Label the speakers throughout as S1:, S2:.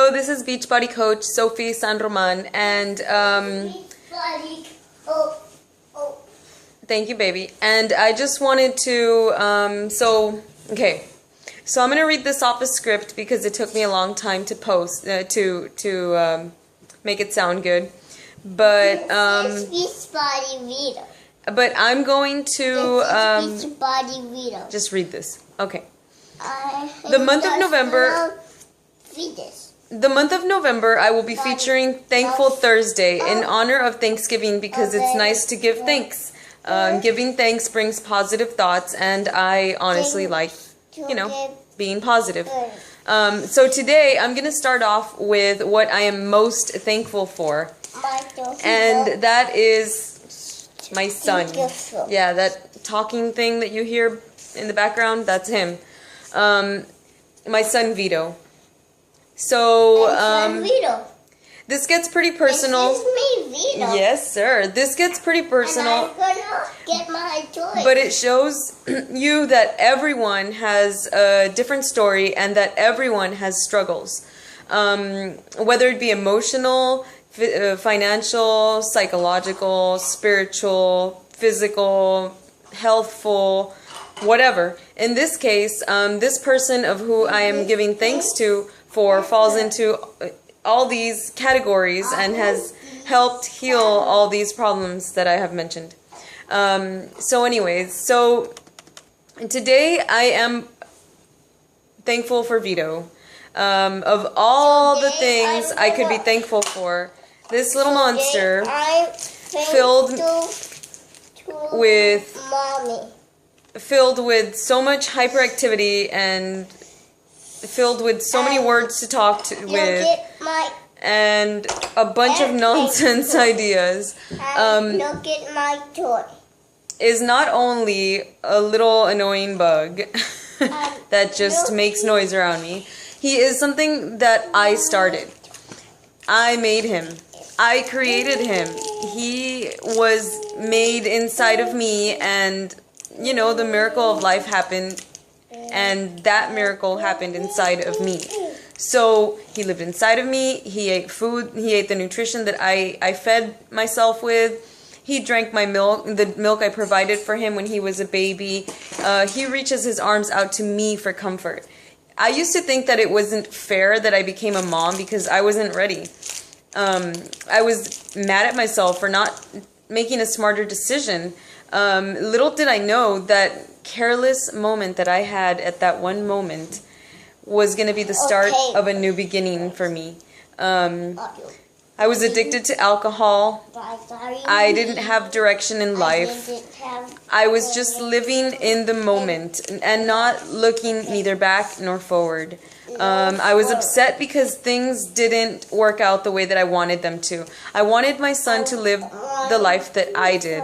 S1: Hello, this is Beachbody Coach Sophia San Roman, and thank you, baby. And I just wanted to so I'm gonna read this off a script because it took me a long time to post to make it sound good, but I'm going to just read this. Okay. The month of November. The month of November, I will be featuring Thankful Thursday in honor of Thanksgiving because it's nice to give thanks. Giving thanks brings positive thoughts, and I honestly like, being positive. So today, I'm going to start off with what I am most thankful for, and that is my son. Yeah, that talking thing that you hear in the background, that's him. My son, Vito. So, this gets pretty personal.
S2: Excuse me, Vito.
S1: Yes, sir. This gets pretty personal.
S2: And I'm gonna get my toy.
S1: But it shows you that everyone has a different story and that everyone has struggles. Whether it be emotional, financial, psychological, spiritual, physical, healthful, whatever. In this case, this person of who I am giving thanks to falls into all these categories and has helped heal all these problems that I have mentioned. So today I am thankful for Vito. Of all the things I could be thankful for, this little monster filled with so much hyperactivity and filled with so many words to talk with and a bunch of nonsense ideas,
S2: look at my toy.
S1: is not only a little annoying bug that just makes noise around me. He is something that I started. I made him. I created him. He was made inside of me, and the miracle of life happened, and that miracle happened inside of me. So he lived inside of me. He ate food. He ate the nutrition that I fed myself with. He drank my milk, the milk I provided for him when he was a baby. He reaches his arms out to me for comfort. I used to think that it wasn't fair that I became a mom because I wasn't ready. I was mad at myself for not making a smarter decision. Little did I know that careless moment that I had at that one moment was going to be the start of a new beginning for me. I was addicted to alcohol. I didn't have direction in life. I was just living in the moment and not looking neither back nor forward. I was upset because things didn't work out the way that I wanted them to. I wanted my son to live the life that I did.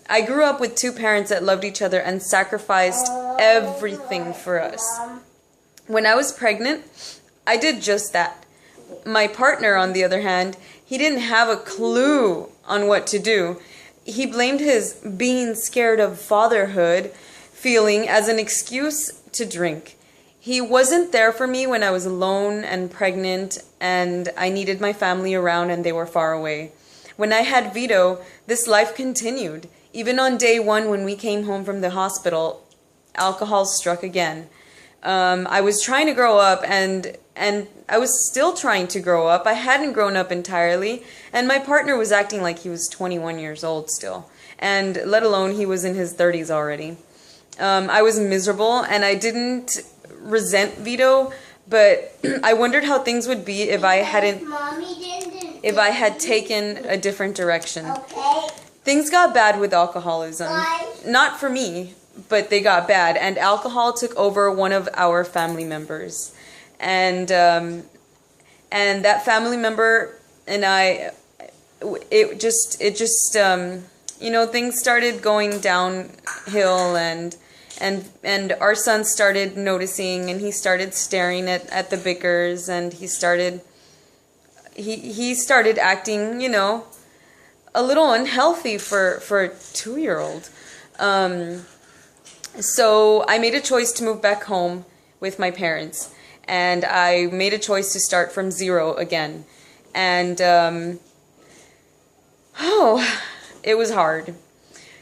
S1: I grew up with two parents that loved each other and sacrificed everything for us. When I was pregnant, I did just that. My partner, on the other hand, he didn't have a clue on what to do. He blamed his being scared of fatherhood feeling as an excuse to drink. He wasn't there for me when I was alone and pregnant and I needed my family around and they were far away. When I had Vito, this life continued. Even on day one when we came home from the hospital, alcohol struck again. I was trying to grow up and I was still trying to grow up. I hadn't grown up entirely, and my partner was acting like he was 21 years old still, and let alone he was in his 30s already. I was miserable, and I didn't resent Vito, but I wondered how things would be if I had taken a different direction. Things got bad with alcoholism. Not for me, but they got bad, and alcohol took over one of our family members. And that family member and I, things started going downhill, and our son started noticing, and he started staring at the Bickers, and he started acting, a little unhealthy for a 2-year-old. So I made a choice to move back home with my parents. and I made a choice to start from zero again. And it was hard.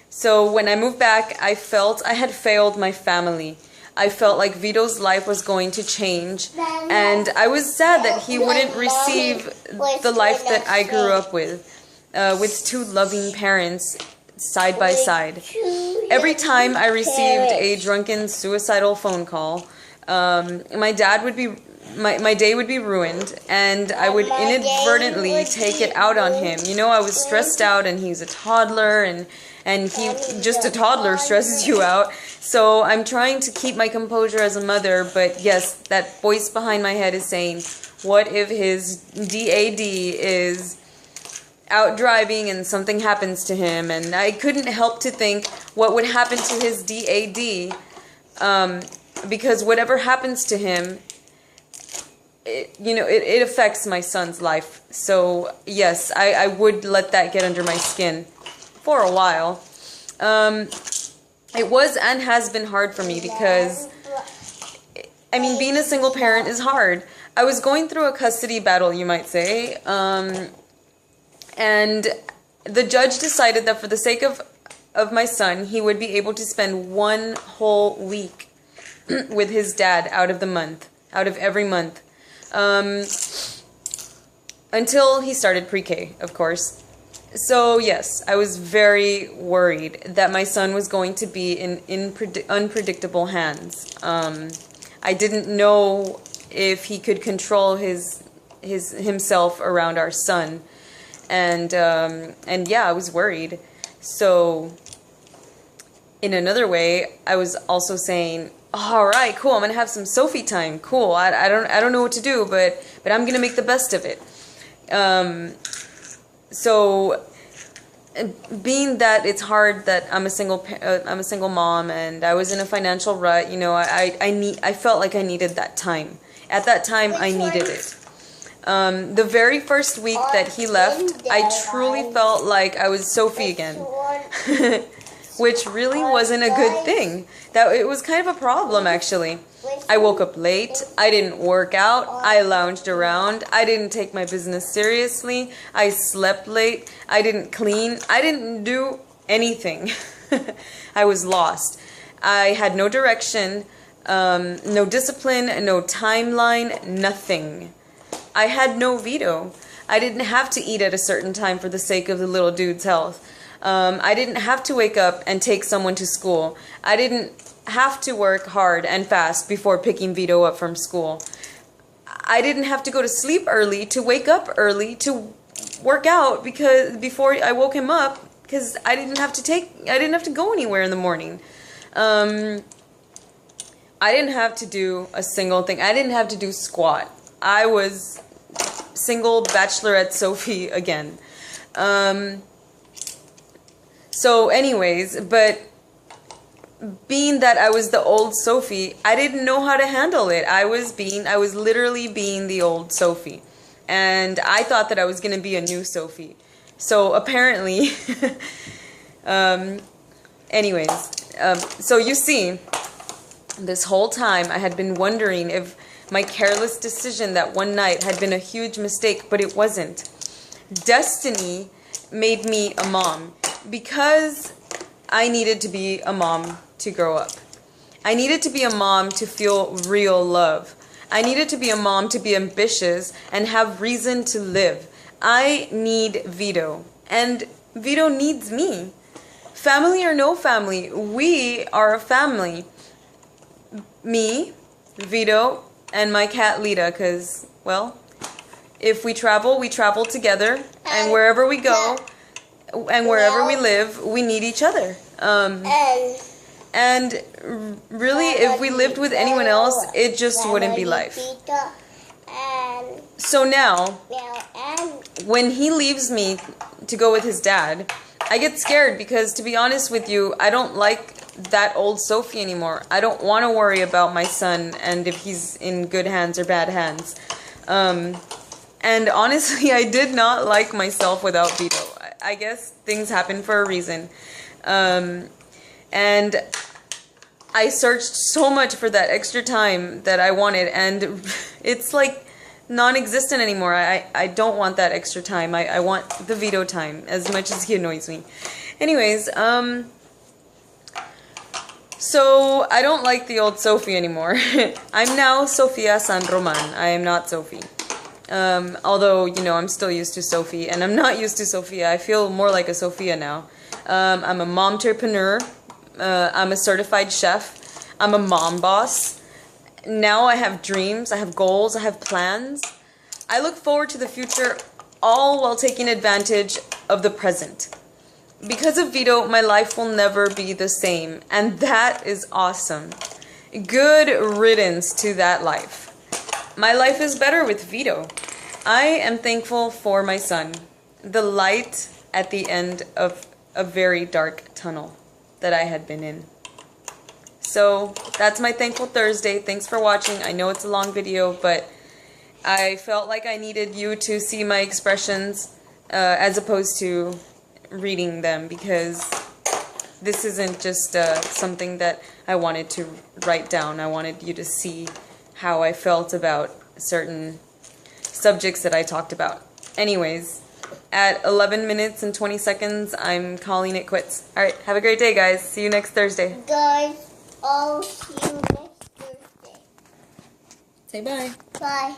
S1: So when I moved back, I felt I had failed my family. I felt like Vito's life was going to change, and I was sad that he wouldn't receive the life that I grew up with two loving parents side by side. Every time I received a drunken suicidal phone call, my day would be ruined, and I would inadvertently take it out on him. You know, I was stressed out, and he's a toddler, and just a toddler stresses you out. So I'm trying to keep my composure as a mother, but yes, that voice behind my head is saying, what if his DAD is out driving and something happens to him? And I couldn't help to think what would happen to his DAD, because whatever happens to him, it affects my son's life. So yes, I would let that get under my skin for a while. It was and has been hard for me because, being a single parent is hard. I was going through a custody battle, you might say, and the judge decided that for the sake of my son, he would be able to spend one whole week with his dad out of every month, until he started pre-K, of course. So yes, I was very worried that my son was going to be in unpredictable hands. I didn't know if he could control himself around our son, and yeah, I was worried. So in another way, I was also saying, all right, cool, I'm gonna have some Sophie time. Cool. I don't know what to do, but I'm gonna make the best of it. So, being that it's hard that I'm a single mom, and I was in a financial rut, I felt like I needed that time. At that time, I needed it. The very first week that he left, I truly felt like I was Sophie again, which really wasn't a good thing. That it was kind of a problem, actually. I woke up late, I didn't work out, I lounged around, I didn't take my business seriously, I slept late, I didn't clean, I didn't do anything. I was lost. I had no direction, no discipline, no timeline, nothing. I had no Vito. I didn't have to eat at a certain time for the sake of the little dude's health. I didn't have to wake up and take someone to school. I didn't have to work hard and fast before picking Vito up from school. I didn't have to go to sleep early to wake up early to work out before I woke him up, because I didn't have to go anywhere in the morning. I didn't have to do a single thing. I didn't have to do squat. I was single bachelorette Sophie again. So anyways, but being that I was the old Sophie, I didn't know how to handle it. I was literally being the old Sophie. And I thought that I was going to be a new Sophie. So apparently, so you see, this whole time I had been wondering if my careless decision that one night had been a huge mistake, but it wasn't. Destiny made me a mom because I needed to be a mom to grow up. I needed to be a mom to feel real love. I needed to be a mom to be ambitious and have reason to live. I need Vito, and Vito needs me. Family or no family, we are a family. Me, Vito, and my cat Lita, because, well, if we travel together, and wherever we go, and wherever we live, we need each other. And really, if we lived with anyone else, it just wouldn't be life. So now, when he leaves me to go with his dad, I get scared because, to be honest with you, I don't like that old Sophie anymore. I don't want to worry about my son and if he's in good hands or bad hands. And honestly, I did not like myself without Vito. I guess things happen for a reason. And I searched so much for that extra time that I wanted, and it's like non-existent anymore. I don't want that extra time. I want the veto time, as much as he annoys me. Anyways, so I don't like the old Sophie anymore. I'm now Sophia San Roman. I am not Sophie. Although, you know, I'm still used to Sophie, and I'm not used to Sophia. I feel more like a Sophia now. I'm a momtrepreneur. I'm a certified chef. I'm a mom boss. Now I have dreams, I have goals, I have plans. I look forward to the future, all while taking advantage of the present. Because of Vito, my life will never be the same, and that is awesome. Good riddance to that life. My life is better with Vito. I am thankful for my son, the light at the end of a very dark tunnel that I had been in. So that's my Thankful Thursday. Thanks for watching. I know it's a long video, but I felt like I needed you to see my expressions as opposed to reading them, because this isn't just something that I wanted to write down. I wanted you to see how I felt about certain subjects that I talked about. Anyways, at 11 minutes and 20 seconds, I'm calling it quits. Alright, have a great day, guys. See you next Thursday.
S2: Guys, I'll see you next Thursday.
S1: Say bye.
S2: Bye.